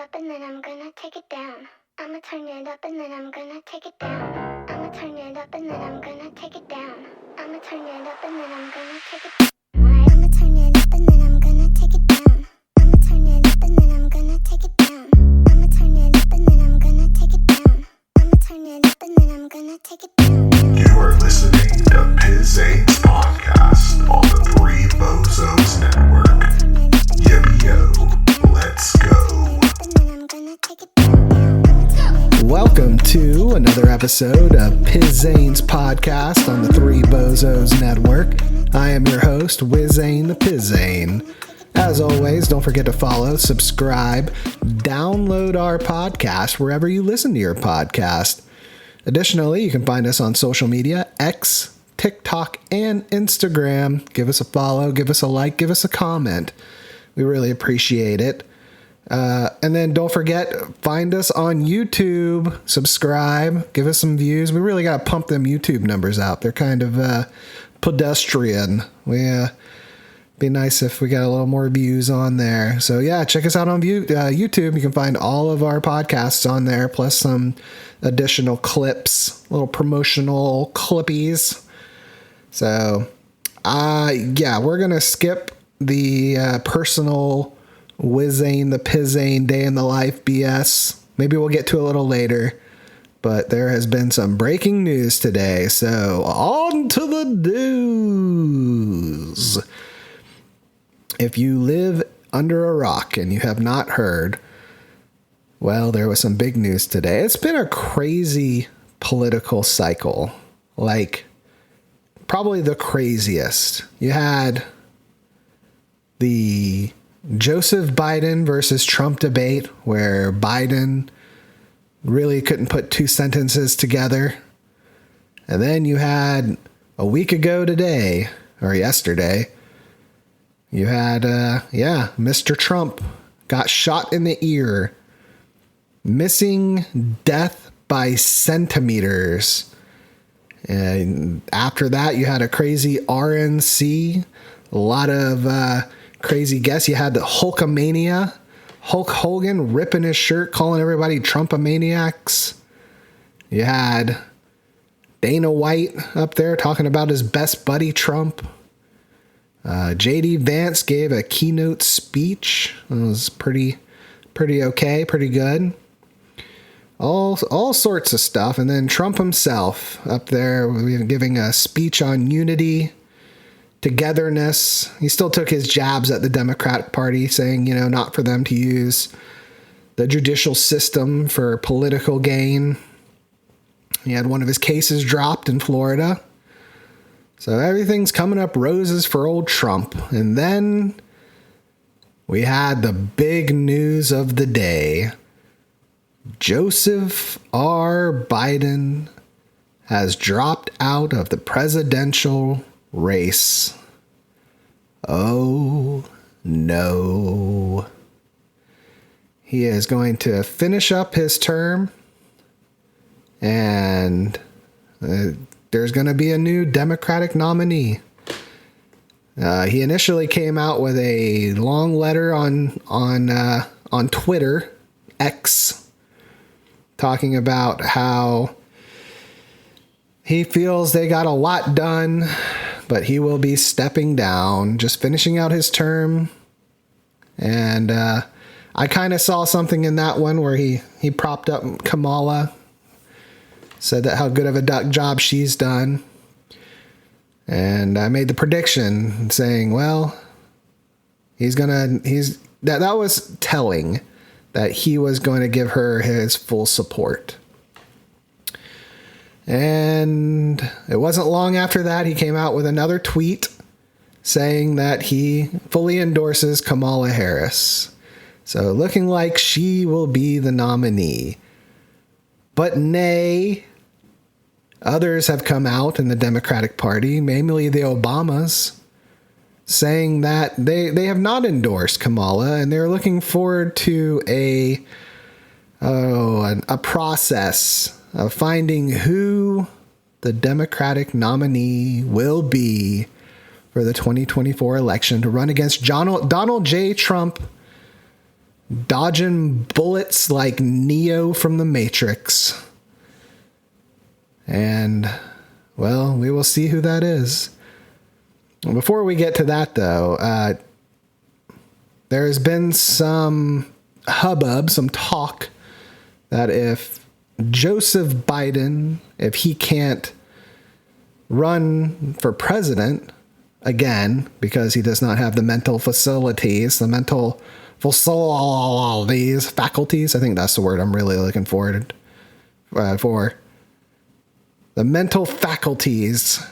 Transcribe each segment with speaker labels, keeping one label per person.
Speaker 1: up and then I'm gonna take it down. I'ma turn it up and then I'm gonna take it down. I'ma turn it up and then I'm gonna take it down. I'ma turn it up and then I'm gonna take it down. I'ma turn it up and then I'm gonna take it down. I'ma turn it up and then I'm gonna take it down. I'ma turn it up and then I'm gonna take it down. I'ma turn it up and then I'm gonna take it down.
Speaker 2: You are listening to Wizayne's podcast on the Three Bozos Network. Yo, let's go.
Speaker 3: Welcome to another episode of Wizayne's podcast on the Three Bozos Network. I am your host, Wizayne the Pizain. As always, don't forget to follow, subscribe, download our podcast wherever you listen to your podcast. Additionally, you can find us on social media, X, TikTok, and Instagram. Give us a follow, give us a like, give us a comment. We really appreciate it. And then don't forget, find us on YouTube, subscribe, give us some views. We really got to pump them YouTube numbers out. They're kind of pedestrian. Be nice if we got a little more views on there. So yeah, check us out on YouTube. You can find all of our podcasts on there, plus some additional clips, little promotional clippies. So yeah, we're going to skip the personal Wizayne the Pizain day in the life BS. Maybe we'll get to a little later. But there has been some breaking news today. So on to the news. If you live under a rock and you have not heard, well, there was some big news today. It's been a crazy political cycle, like probably the craziest. You had the Joseph Biden versus Trump debate where Biden really couldn't put two sentences together. And then you had a week ago today, or yesterday, you had, Mr. Trump got shot in the ear, missing death by centimeters. And after that, you had a crazy RNC, a lot of crazy guests. You had the Hulkamania, Hulk Hogan ripping his shirt, calling everybody Trumpomaniacs. You had Dana White up there talking about his best buddy Trump. J.D. Vance gave a keynote speech. It was pretty okay, pretty good. All sorts of stuff. And then Trump himself up there giving a speech on unity, togetherness. He still took his jabs at the Democratic Party, saying, not for them to use the judicial system for political gain. He had one of his cases dropped in Florida. So everything's coming up roses for old Trump. And then we had the big news of the day. Joseph R. Biden has dropped out of the presidential race. Oh, no. He is going to finish up his term, and there's going to be a new Democratic nominee. He initially came out with a long letter on Twitter, X, talking about how he feels they got a lot done, but he will be stepping down, just finishing out his term. And I kind of saw something in that one where he propped up Kamala, said that how good of a job she's done. And I made the prediction saying, well, that was telling that he was going to give her his full support. And it wasn't long after that, he came out with another tweet saying that he fully endorses Kamala Harris. So looking like she will be the nominee. But nay, others have come out in the Democratic Party, mainly the Obamas, saying that they have not endorsed Kamala, and they're looking forward to a process of finding who the Democratic nominee will be for the 2024 election to run against Donald J. Trump dodging bullets like Neo from the Matrix. And, well, we will see who that is. Before we get to that, though, there has been some hubbub, some talk that if Joseph Biden, if he can't run for president again because he does not have the mental faculties, I think that's the word I'm really looking forward for. The mental faculties,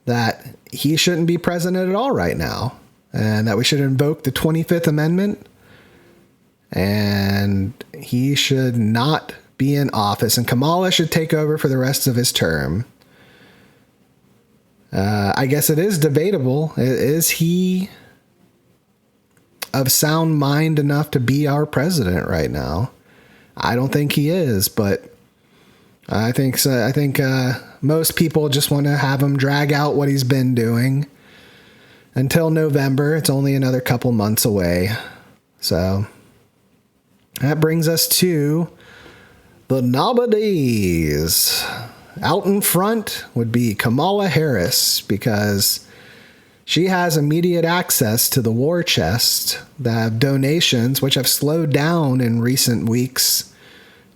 Speaker 3: that he shouldn't be president at all right now, and that we should invoke the 25th Amendment, and he should not be in office, and Kamala should take over for the rest of his term. I guess it is debatable. Is he of sound mind enough to be our president right now? I don't think he is, but I think so. I think most people just want to have him drag out what he's been doing until November. It's only another couple months away. So that brings us to the nominees. Out in front would be Kamala Harris, because she has immediate access to the war chest, the donations, which have slowed down in recent weeks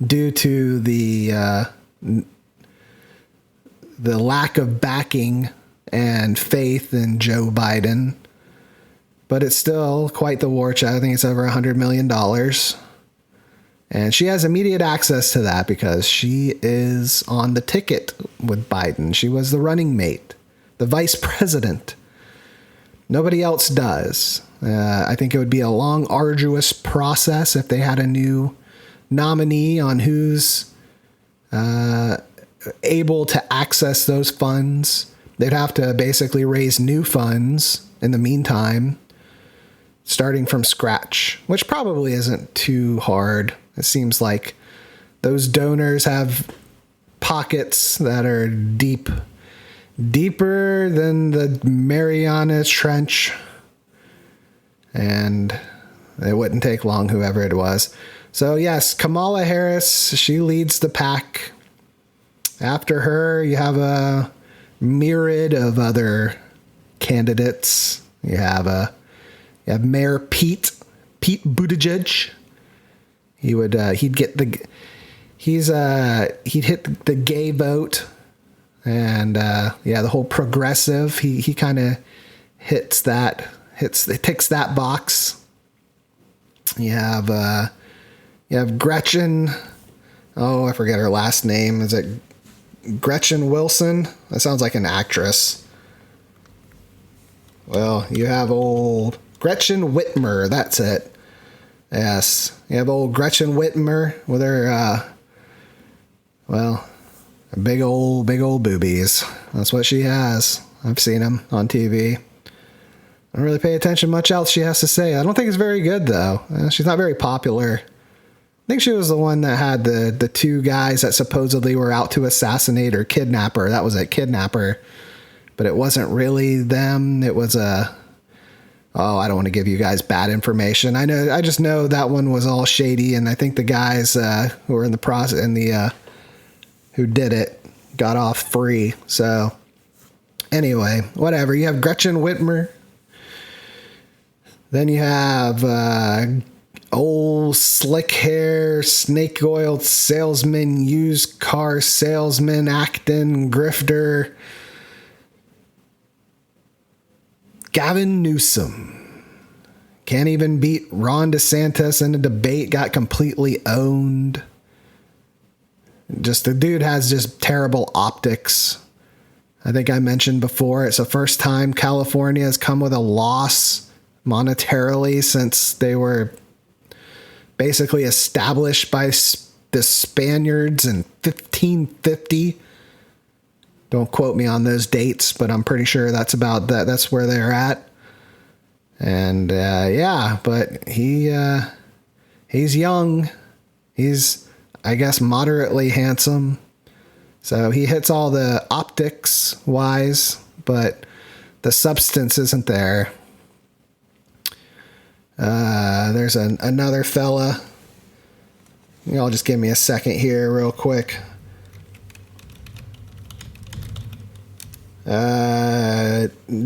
Speaker 3: due to the lack of backing and faith in Joe Biden. But it's still quite the war chest. I think it's over $100 million. And she has immediate access to that because she is on the ticket with Biden. She was the running mate, the vice president. Nobody else does. I think it would be a long, arduous process if they had a new nominee on who's able to access those funds. They'd have to basically raise new funds in the meantime, starting from scratch, which probably isn't too hard. It seems like those donors have pockets that are deeper than the Mariana Trench, and it wouldn't take long, whoever it was. So yes, Kamala Harris, she leads the pack. After her, you have a myriad of other candidates. You have Mayor Pete Buttigieg. He'd hit the gay vote, and the whole progressive. He kind of ticks that box. You have Gretchen. Oh, I forget her last name. Is it Gretchen Wilson? That sounds like an actress. Well, you have old Gretchen Whitmer. That's it. Yes. You have old Gretchen Whitmer with her, big old boobies. That's what she has. I've seen them on TV. I don't really pay attention much else she has to say. I don't think it's very good, though. She's not very popular. I think she was the one that had the two guys that supposedly were out to assassinate or kidnap her. That was a kidnapper. But it wasn't really them. It was I don't want to give you guys bad information. I just know that one was all shady, and I think the guys who were in the process and who did it got off free. So anyway, whatever. You have Gretchen Whitmer. Then you have old slick hair, snake oil salesman, used car salesman, acting grifter, Gavin Newsom. Can't even beat Ron DeSantis in a debate, got completely owned. Just the dude has just terrible optics. I think I mentioned before, it's the first time California has come with a loss monetarily since they were basically established by the Spaniards in 1550. Don't quote me on those dates, but I'm pretty sure that's about that. That's where they're at. And but he's young. He's, I guess, moderately handsome. So he hits all the optics wise, but the substance isn't there. There's another fella. Y'all just give me a second here real quick.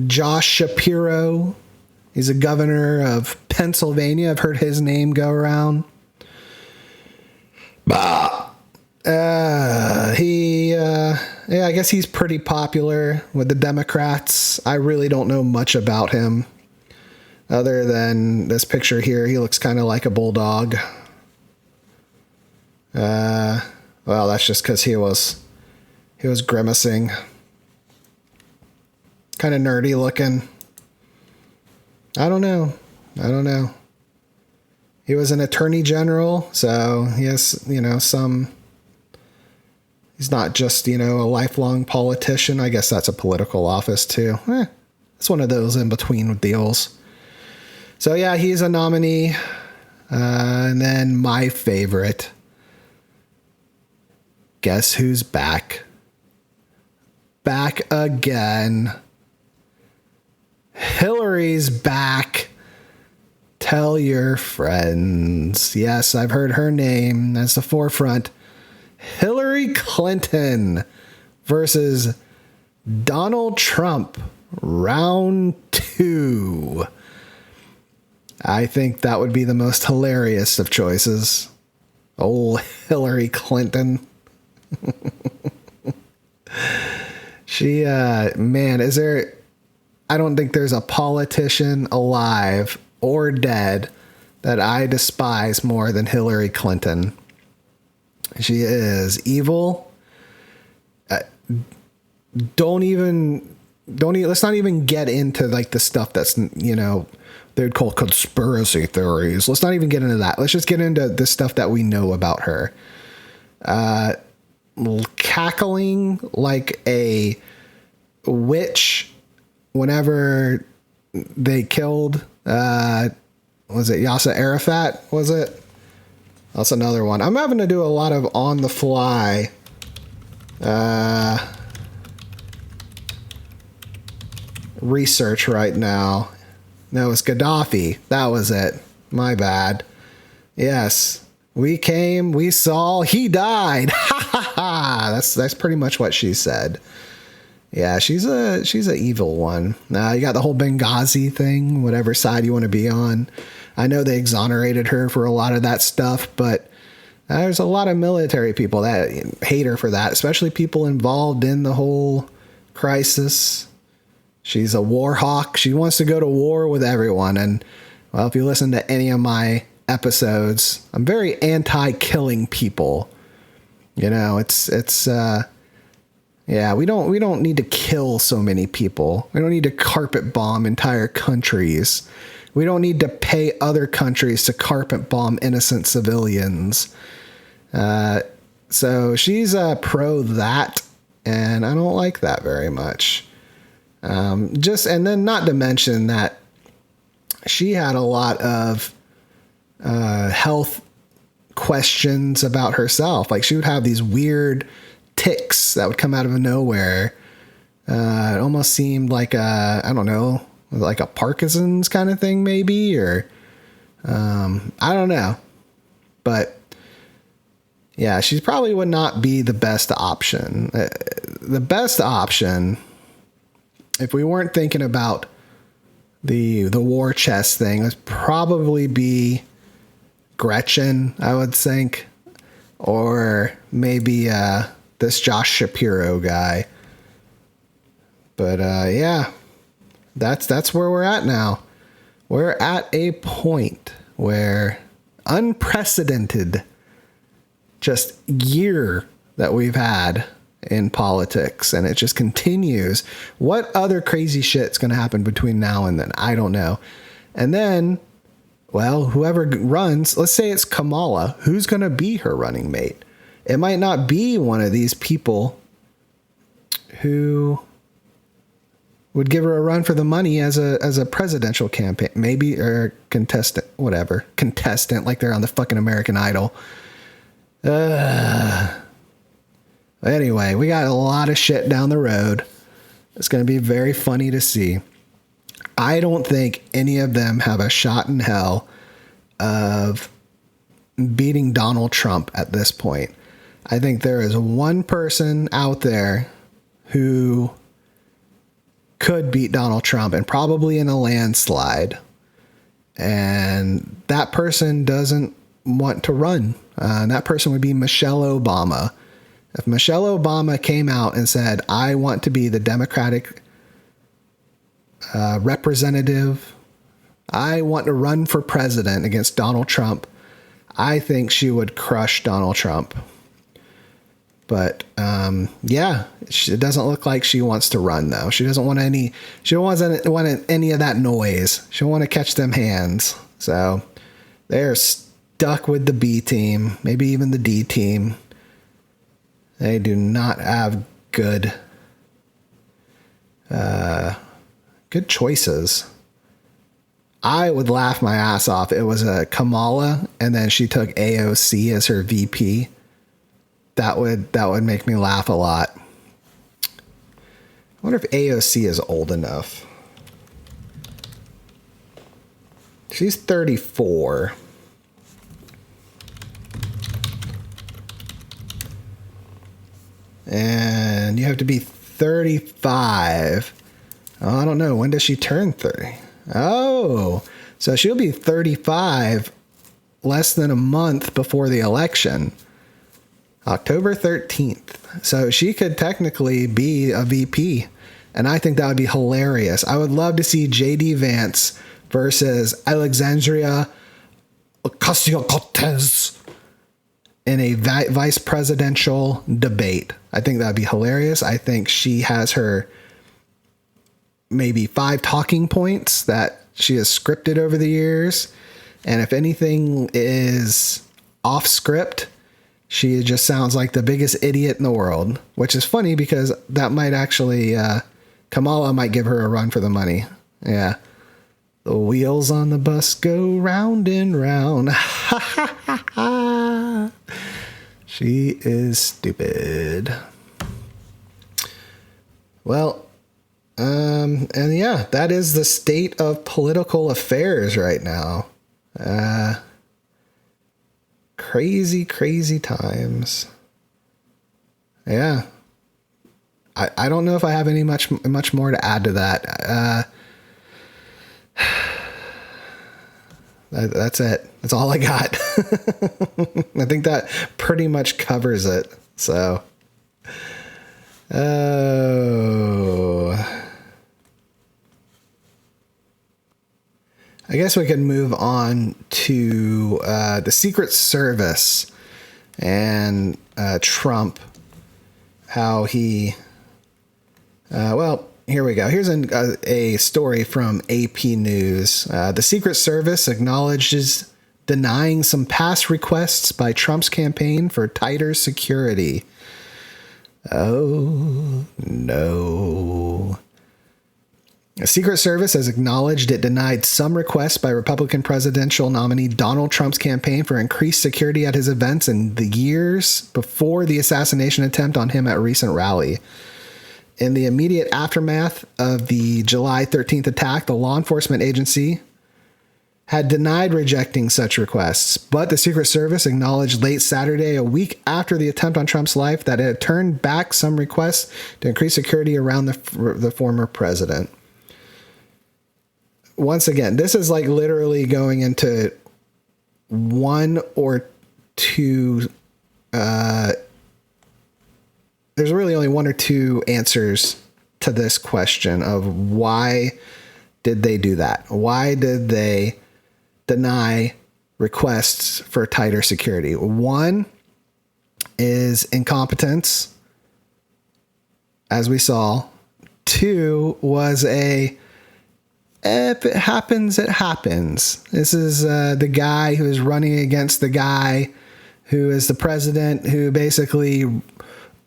Speaker 3: Josh Shapiro. He's a governor of Pennsylvania. I've heard his name go around. I guess he's pretty popular with the Democrats. I really don't know much about him. Other than this picture here, he looks kind of like a bulldog. Well, that's just because he was grimacing. Kind of nerdy looking. I don't know. He was an attorney general, so he has, he's not just, a lifelong politician. I guess that's a political office too. It's one of those in between deals. So yeah, he's a nominee. And then my favorite. Guess who's back? Back again. Hillary's back. Tell your friends. Yes, I've heard her name. That's the forefront. Hillary Clinton versus Donald Trump. Round 2. I think that would be the most hilarious of choices. Old Hillary Clinton. She, man, I don't think there's a politician alive or dead that I despise more than Hillary Clinton. She is evil. Let's not even get into like the stuff that's, they'd call conspiracy theories. Let's not even get into that. Let's just get into the stuff that we know about her. Cackling like a witch whenever they killed, was it Yasser Arafat? Was it? That's another one. I'm having to do a lot of on the fly, research right now. No, it's Gaddafi. That was it. My bad. Yes. We came, we saw, he died. Ha ha ha. That's pretty much what she said. Yeah, she's a evil one. You got the whole Benghazi thing, whatever side you want to be on. I know they exonerated her for a lot of that stuff, but there's a lot of military people that hate her for that, especially people involved in the whole crisis. She's a war hawk. She wants to go to war with everyone. And, well, if you listen to any of my episodes, I'm very anti-killing people. We don't need to kill so many people. We don't need to carpet bomb entire countries. We don't need to pay other countries to carpet bomb innocent civilians. So she's pro that, and I don't like that very much. And then not to mention that she had a lot of health questions about herself. Like she would have these weird tics that would come out of nowhere. It almost seemed like like a Parkinson's kind of thing, maybe, or I don't know. But yeah, she probably would not be the best option. The best option, if we weren't thinking about the war chest thing, would probably be Gretchen, I would think, or maybe this Josh Shapiro guy. But yeah, that's where we're at now. We're at a point where unprecedented just year that we've had in politics, and it just continues. What other crazy shit's going to happen between now and then? I don't know. And then, well, whoever runs, let's say it's Kamala, who's going to be her running mate? It might not be one of these people who would give her a run for the money as a presidential campaign, maybe, or contestant, like they're on the fucking American Idol. Anyway, we got a lot of shit down the road. It's going to be very funny to see. I don't think any of them have a shot in hell of beating Donald Trump at this point. I think there is one person out there who could beat Donald Trump, and probably in a landslide. And that person doesn't want to run. And that person would be Michelle Obama. If Michelle Obama came out and said, I want to be the Democratic representative, I want to run for president against Donald Trump, I think she would crush Donald Trump. But yeah, it doesn't look like she wants to run though. She doesn't want any. She doesn't want any of that noise. She don't want to catch them hands. So they're stuck with the B team, maybe even the D team. They do not have good choices. I would laugh my ass off. It was a Kamala, and then she took AOC as her VP. That would make me laugh a lot. I wonder if AOC is old enough. She's 34. And you have to be 35. Oh, I don't know. When does she turn 30? Oh, so she'll be 35 less than a month before the election. October 13th. So she could technically be a VP. And I think that would be hilarious. I would love to see JD Vance versus Alexandria Ocasio-Cortez in a vice presidential debate. I think that would be hilarious. I think she has her maybe 5 talking points that she has scripted over the years. And if anything is off script, she just sounds like the biggest idiot in the world, which is funny because that might actually, Kamala might give her a run for the money. Yeah. The wheels on the bus go round and round. She is stupid. Well, and yeah, that is the state of political affairs right now. Crazy times. Yeah. I don't know if I have any much more to add to that. That's it. That's all I got. I think that pretty much covers it. So, I guess we can move on to the Secret Service and Trump, how he, well, here we go. Here's a story from AP News. The Secret Service acknowledges denying some past requests by Trump's campaign for tighter security. Oh, no. The Secret Service has acknowledged it denied some requests by Republican presidential nominee Donald Trump's campaign for increased security at his events in the years before the assassination attempt on him at a recent rally. In the immediate aftermath of the July 13th attack, the law enforcement agency had denied rejecting such requests, but the Secret Service acknowledged late Saturday, a week after the attempt on Trump's life, that it had turned back some requests to increase security around the former president. Once again, this is like literally going into one or two, there's really only one or two answers to this question of why did they do that? Why did they deny requests for tighter security? One is incompetence, as we saw. Two was if it happens, it happens. This is the guy who is running against the guy who is the president, who basically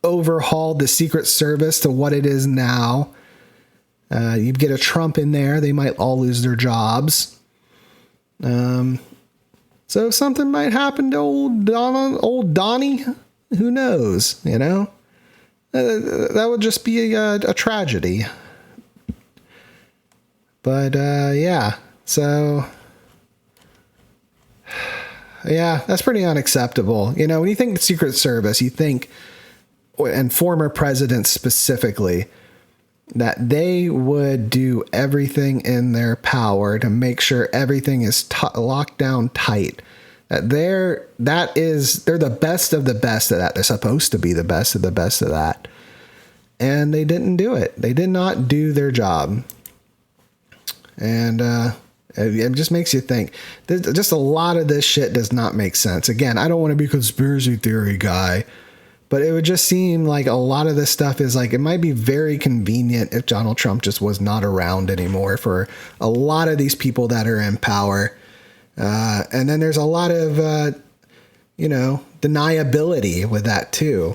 Speaker 3: overhauled the Secret Service to what it is now. You get a Trump in there, they might all lose their jobs. So something might happen to old Donnie. Who knows? You know, that would just be a tragedy. But yeah, so yeah, that's pretty unacceptable. You know, when you think Secret Service, you think, and former presidents specifically, that they would do everything in their power to make sure everything is locked down tight. That they're the best of the best of that. They're supposed to be the best of the best of that. And they didn't do it. They did not do their job. And it just makes you think. Just a lot of this shit does not make sense. Again, I don't want to be a conspiracy theory guy, but it would just seem like a lot of this stuff is like, it might be very convenient if Donald Trump just was not around anymore for a lot of these people that are in power. And then there's a lot of, deniability with that too.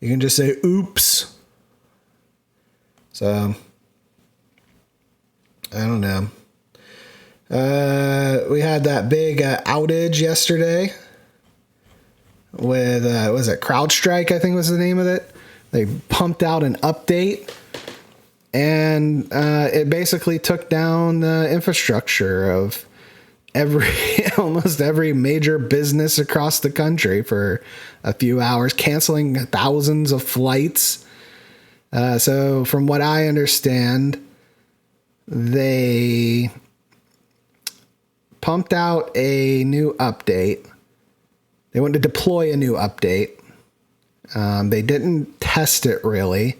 Speaker 3: You can just say, oops. So, I don't know. We had that big outage yesterday with, was it CrowdStrike, I think was the name of it. They pumped out an update, and it basically took down the infrastructure of almost every major business across the country for a few hours, canceling thousands of flights. So from what I understand, they pumped out a new update. They wanted to deploy a new update. They didn't test it really.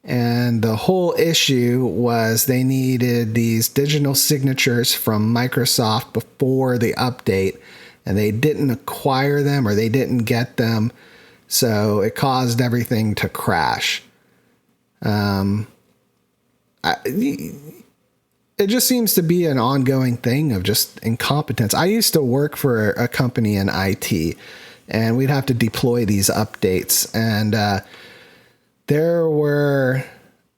Speaker 3: And the whole issue was they needed these digital signatures from Microsoft before the update, and they didn't acquire them, or they didn't get them. So it caused everything to crash. It just seems to be an ongoing thing of just incompetence. I used to work for a company in IT, and we'd have to deploy these updates. And there were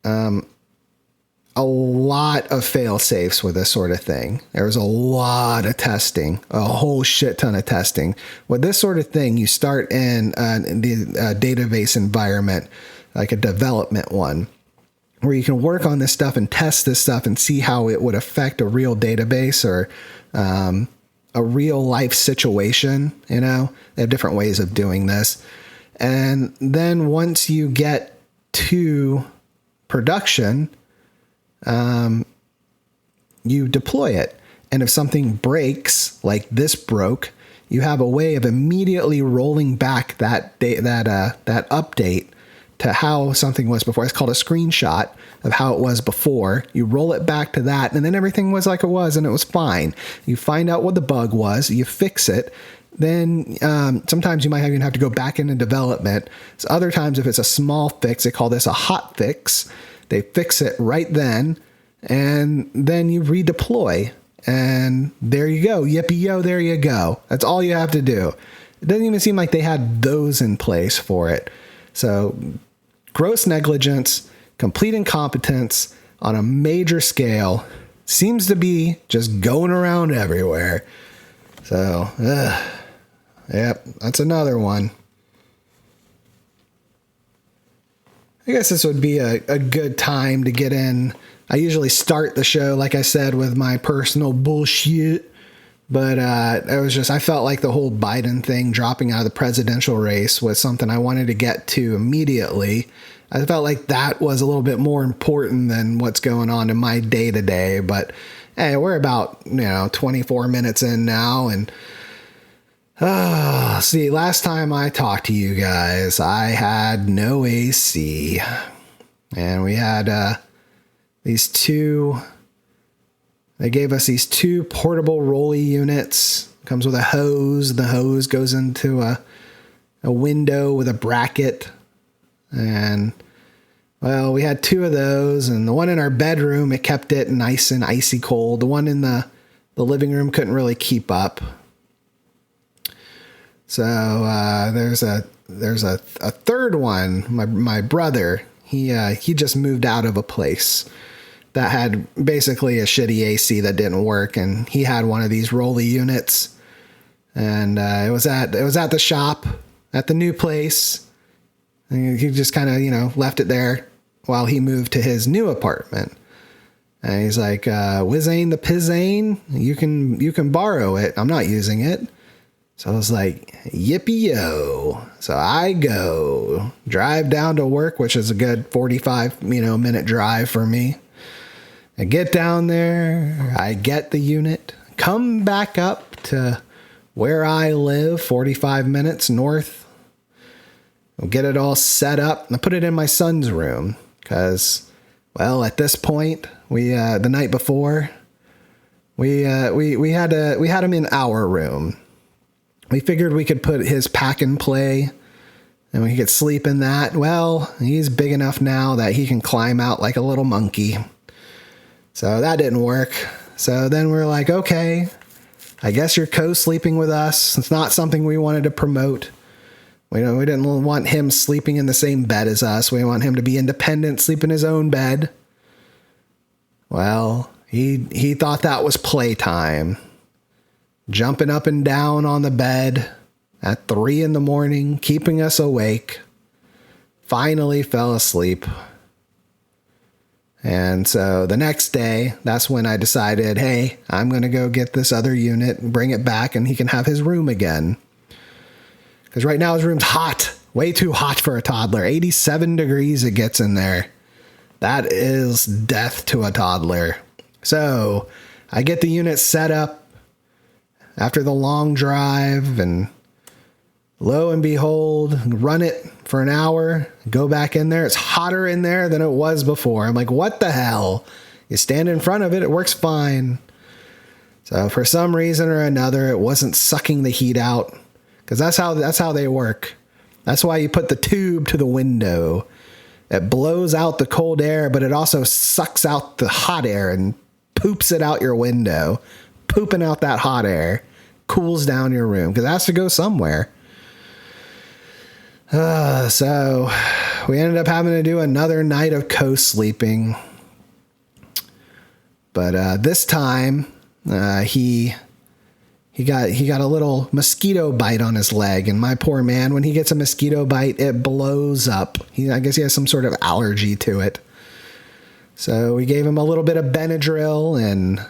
Speaker 3: a lot of fail safes with this sort of thing. There was a lot of testing, a whole shit ton of testing. With this sort of thing, you start in the database environment, like a development one, where you can work on this stuff and test this stuff and see how it would affect a real database or a real life situation. You know, they have different ways of doing this. And then once you get to production, you deploy it. And if something breaks, like this broke, you have a way of immediately rolling back that update to how something was before. It's called a screenshot of how it was before. You roll it back to that, and then everything was like it was, and it was fine. You find out what the bug was, you fix it. Then sometimes you might even have to go back into development. So other times, if it's a small fix, they call this a hot fix. They fix it right then, and then you redeploy. And there you go. Yippee-yo, there you go. That's all you have to do. It doesn't even seem like they had those in place for it. So gross negligence, complete incompetence on a major scale seems to be just going around everywhere. So, yep, that's another one. I guess this would be a good time to get in. I usually start the show, like I said, with my personal bullshit. But I felt like the whole Biden thing dropping out of the presidential race was something I wanted to get to immediately. I felt like that was a little bit more important than what's going on in my day to day. But hey, we're about 24 minutes in now, and see, last time I talked to you guys, I had no AC, and we had these two. They gave us these two portable rolly units. Comes with a hose. The hose goes into a window with a bracket. And, well, we had two of those. And the one in our bedroom, it kept it nice and icy cold. The one in the living room couldn't really keep up. So there's a third one. My brother, he just moved out of a place that had basically a shitty AC that didn't work, and he had one of these rolly units, and it was at the shop at the new place, and he just kind of left it there while he moved to his new apartment. And he's like, Wizayne the Pizain, you can borrow it. I'm not using it. So I was like, yippee-yo. So I go drive down to work, which is a good 45, minute drive for me. I get down there, I get the unit, come back up to where I live, 45 minutes north. We'll get it all set up and I put it in my son's room because, well, at this point, we the night before, we had him in our room. We figured we could put his pack and play and we could sleep in that. Well, he's big enough now that he can climb out like a little monkey. So that didn't work. So then we're like, okay, I guess you're co-sleeping with us. It's not something we wanted to promote. We didn't want him sleeping in the same bed as us. We want him to be independent, sleep in his own bed. Well, he thought that was playtime. Jumping up and down on the bed at 3 a.m, keeping us awake. Finally fell asleep. And so the next day, that's when I decided, hey, I'm going to go get this other unit and bring it back and he can have his room again. Because right now his room's hot. Way too hot for a toddler. 87 degrees it gets in there. That is death to a toddler. So I get the unit set up after the long drive and lo and behold, run it for an hour, go back in there. It's hotter in there than it was before. I'm like, what the hell? You stand in front of it, it works fine. So for some reason or another, it wasn't sucking the heat out because that's how they work. That's why you put the tube to the window. It blows out the cold air, but it also sucks out the hot air and poops it out your window. Pooping out that hot air cools down your room because it has to go somewhere. So we ended up having to do another night of co-sleeping. But this time he got a little mosquito bite on his leg, and my poor man, when he gets a mosquito bite, it blows up. I guess he has some sort of allergy to it. So we gave him a little bit of Benadryl, and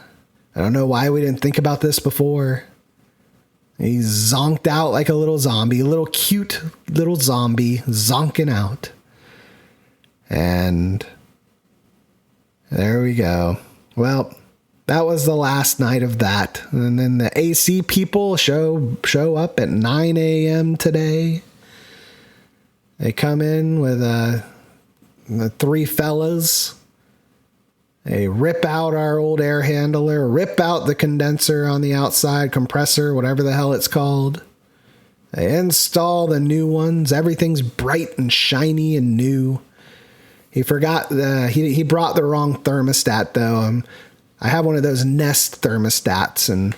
Speaker 3: I don't know why we didn't think about this before. He zonked out like a little zombie, a little cute little zombie zonking out. And there we go. Well, that was the last night of that. And then the AC people show up at 9 a.m. today. They come in with the 3 fellas. They rip out our old air handler, rip out the condenser on the outside, compressor, whatever the hell it's called. They install the new ones. Everything's bright and shiny and new. He forgot, he brought the wrong thermostat though. I have one of those Nest thermostats and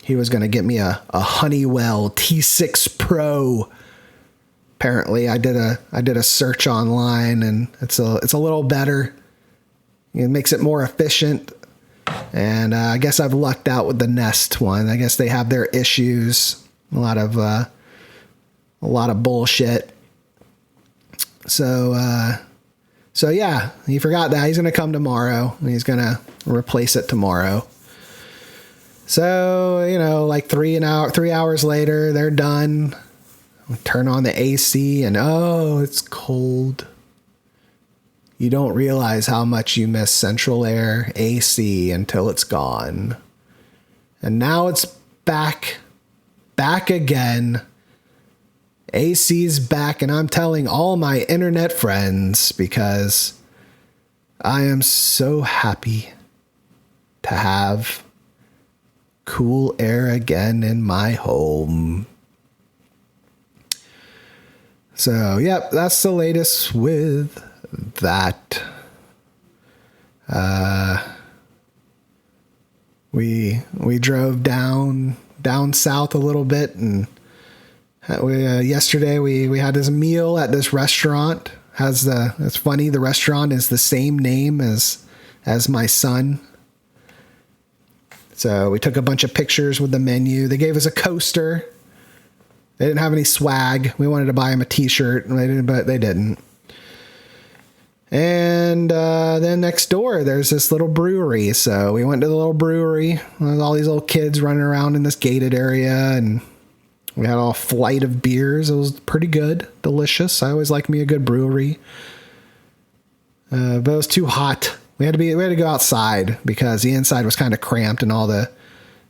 Speaker 3: he was going to get me a Honeywell T6 Pro. Apparently I did a search online and it's a little better. It makes it more efficient. And I guess I've lucked out with the Nest one. I guess they have their issues. A lot of bullshit. So yeah, he forgot that. He's going to come tomorrow. And he's going to replace it tomorrow. So, like 3 hours later, they're done. We turn on the AC and it's cold. You don't realize how much you miss central air AC until it's gone. And now it's back again. AC's back, and I'm telling all my internet friends because I am so happy to have cool air again in my home. So, yep, that's the latest with that. We drove down south a little bit, and yesterday we had this meal at this restaurant. It's funny, the restaurant is the same name as my son. So we took a bunch of pictures with the menu. They gave us a coaster. They didn't have any swag. We wanted to buy him a t-shirt, but they didn't. And then next door, there's this little brewery. So we went to the little brewery. There's all these little kids running around in this gated area, and we had a flight of beers. It was pretty good, delicious. I always like me a good brewery. But it was too hot. We had to go outside because the inside was kind of cramped, and all the,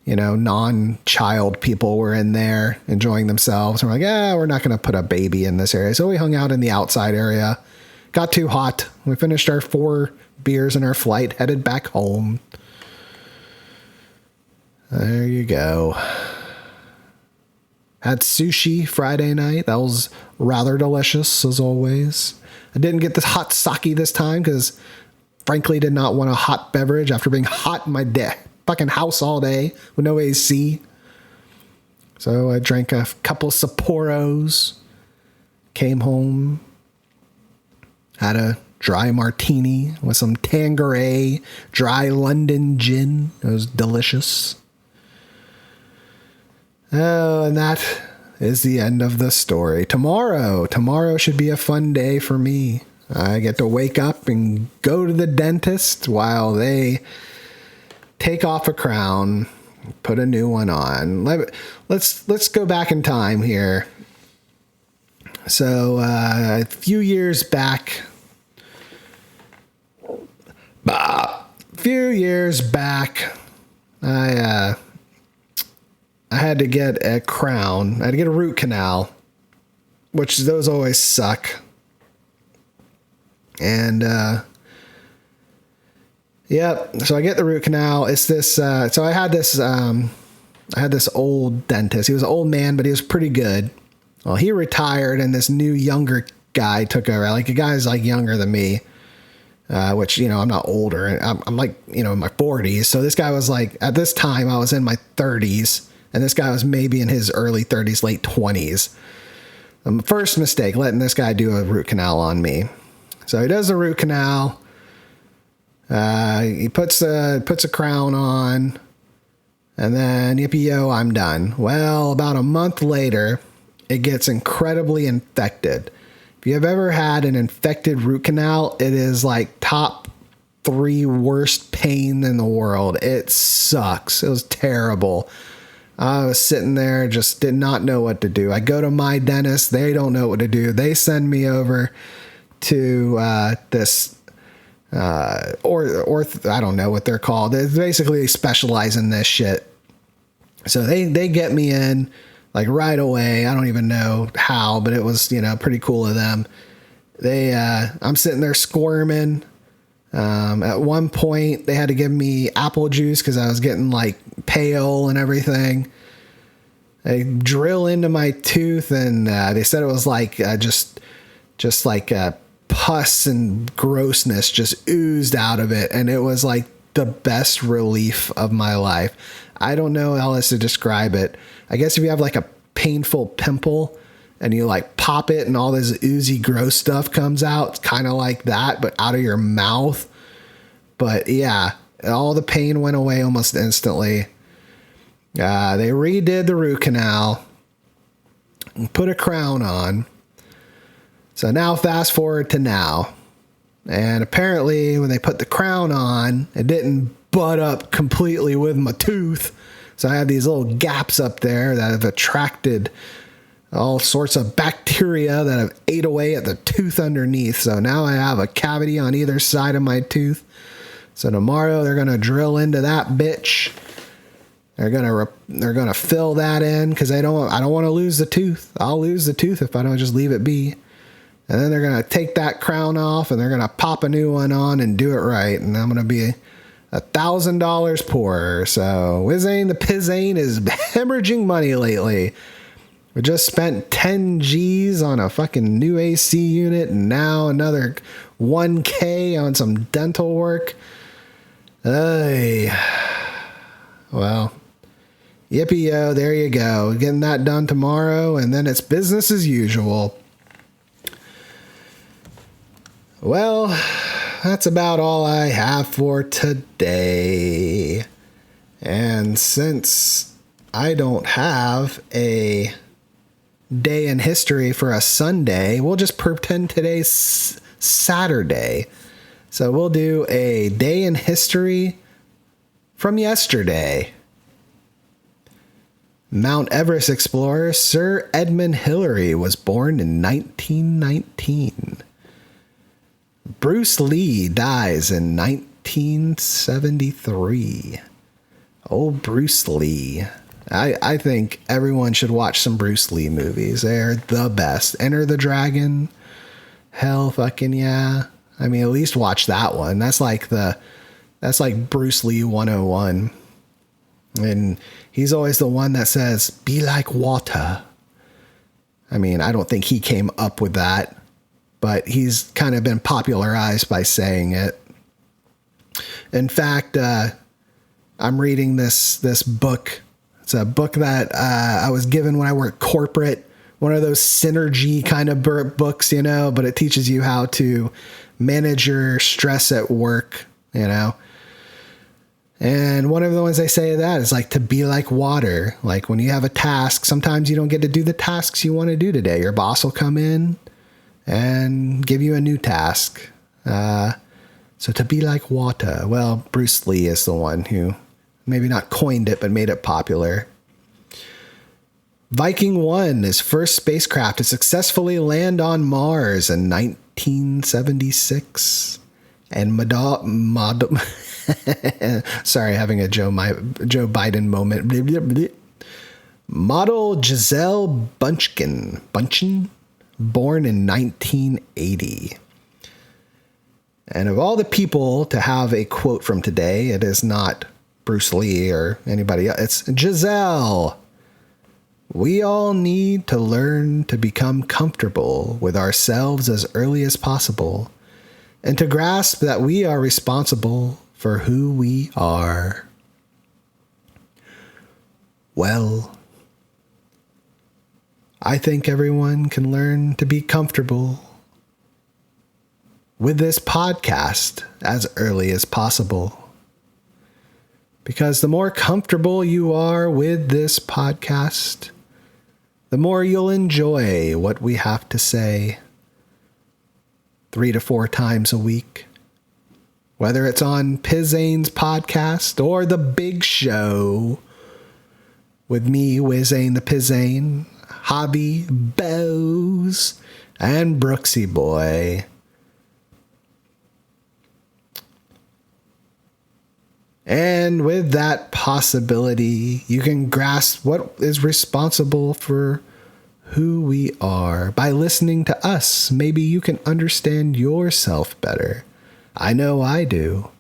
Speaker 3: non-child people were in there enjoying themselves. And we're like, we're not going to put a baby in this area. So we hung out in the outside area. Got too hot. We finished our 4 beers in our flight, headed back home. There you go. Had sushi Friday night. That was rather delicious, as always. I didn't get the hot sake this time because, frankly, did not want a hot beverage after being hot in my fucking house all day with no AC. So I drank a couple Sapporos, came home, had a dry martini with some Tanqueray dry London gin. It was delicious. Oh, and that is the end of the story. Tomorrow should be a fun day for me. I get to wake up and go to the dentist while they take off a crown, put a new one on. Let's go back in time here. So a few years back, I had to get a crown. I had to get a root canal, which those always suck. And so I get the root canal. It's this. So I had this old dentist. He was an old man, but he was pretty good. Well, he retired, and this new younger guy took over. Like, a guy's like younger than me, which, I'm not older. I'm like, in my 40s. So this guy was like, at this time, I was in my 30s, and this guy was maybe in his early 30s, late 20s. First mistake, letting this guy do a root canal on me. So he does the root canal. He puts a crown on, and then yippee-yo, I'm done. Well, about a month later, it gets incredibly infected. If you have ever had an infected root canal, it is like top 3 worst pain in the world. It sucks. It was terrible. I was sitting there, just did not know what to do. I go to my dentist. They don't know what to do. They send me over to this or I don't know what they're called. They specialize in this shit. So they get me in like right away. I don't even know how, but it was, pretty cool of them. I'm sitting there squirming. At one point they had to give me apple juice cause I was getting like pale and everything. They drill into my tooth, and they said it was like, just like, pus and grossness just oozed out of it. And it was like the best relief of my life. I don't know how else to describe it. I guess if you have like a painful pimple and you like pop it and all this oozy gross stuff comes out, it's kind of like that, but out of your mouth. But yeah, all the pain went away almost instantly. They redid the root canal and put a crown on. So now fast forward to now. And apparently when they put the crown on, it didn't butt up completely with my tooth. So I have these little gaps up there that have attracted all sorts of bacteria that have ate away at the tooth underneath. So now I have a cavity on either side of my tooth. So tomorrow they're going to drill into that bitch. They're going to fill that in because I don't want to lose the tooth. I'll lose the tooth if I don't just leave it be. And then they're going to take that crown off and they're going to pop a new one on and do it right. And I'm going to be $1,000 poorer. So Wizayne the Pizain is hemorrhaging money lately. We just spent 10 G's on a fucking new AC unit and now another 1K on some dental work. Well, yippee-yo, there you go. Getting that done tomorrow, and then it's business as usual. Well, that's about all I have for today. And since I don't have a day in history for a Sunday, we'll just pretend today's Saturday. So we'll do a day in history from yesterday. Mount Everest explorer Sir Edmund Hillary was born in 1919. Bruce Lee dies in 1973. Old Bruce Lee. I think everyone should watch some Bruce Lee movies. They're the best. Enter the Dragon. Hell fucking yeah. I mean, at least watch that one. That's like Bruce Lee 101. And he's always the one that says, "Be like water." I mean, I don't think he came up with that, but he's kind of been popularized by saying it. In fact, I'm reading this book. It's a book that I was given when I worked corporate. One of those synergy kind of books, but it teaches you how to manage your stress at work, And one of the ones they say that is like to be like water. Like when you have a task, sometimes you don't get to do the tasks you want to do today. Your boss will come in and give you a new task. So to be like water. Well, Bruce Lee is the one who maybe not coined it, but made it popular. Viking 1 is first spacecraft to successfully land on Mars in 1976. And sorry, having a Joe Biden moment. Model Giselle Bündchen, born in 1980. And of all the people to have a quote from today, it is not Bruce Lee or anybody else. It's Giselle. We all need to learn to become comfortable with ourselves as early as possible and to grasp that we are responsible for who we are. Well, I think everyone can learn to be comfortable with this podcast as early as possible. Because the more comfortable you are with this podcast, the more you'll enjoy what we have to say 3 to 4 times a week. Whether it's on Pizain's podcast or The Big Show with me, Wizayne the Pizain, Hobby, Bose, and Brooksy Boy. And with that possibility, you can grasp what is responsible for who we are. By listening to us, maybe you can understand yourself better. I know I do.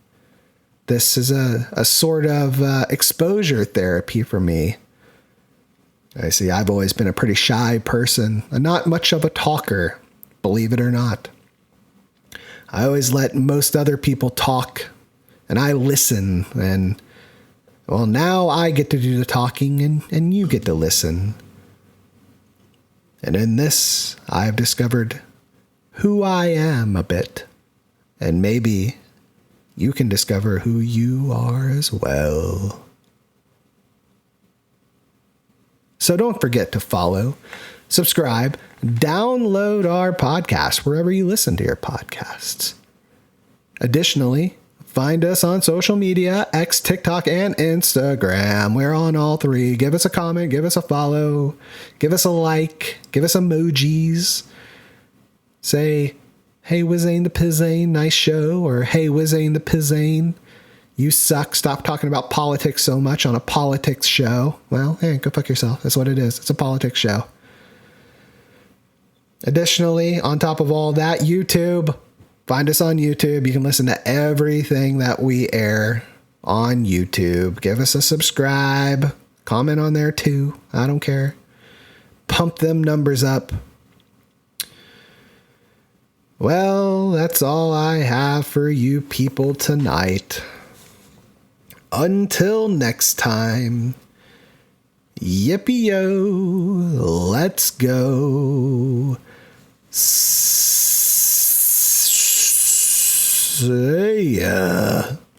Speaker 3: This is a sort of exposure therapy for me. I see I've always been a pretty shy person, and not much of a talker, believe it or not. I always let most other people talk, and I listen, and well, now I get to do the talking and you get to listen. And in this, I've discovered who I am a bit, and maybe you can discover who you are as well. So don't forget to follow, subscribe, download our podcast wherever you listen to your podcasts. Additionally, find us on social media, X, TikTok, and Instagram. We're on all 3. Give us a comment, give us a follow, give us a like, give us emojis. Say, "Hey, Wizayne the Pizain, nice show," or "Hey, Wizayne the Pizain, you suck. Stop talking about politics so much on a politics show." Well, hey, go fuck yourself. That's what it is. It's a politics show. Additionally, on top of all that, YouTube. Find us on YouTube. You can listen to everything that we air on YouTube. Give us a subscribe. Comment on there too. I don't care. Pump them numbers up. Well, that's all I have for you people tonight. Until next time, yippee-yo, let's go. See ya.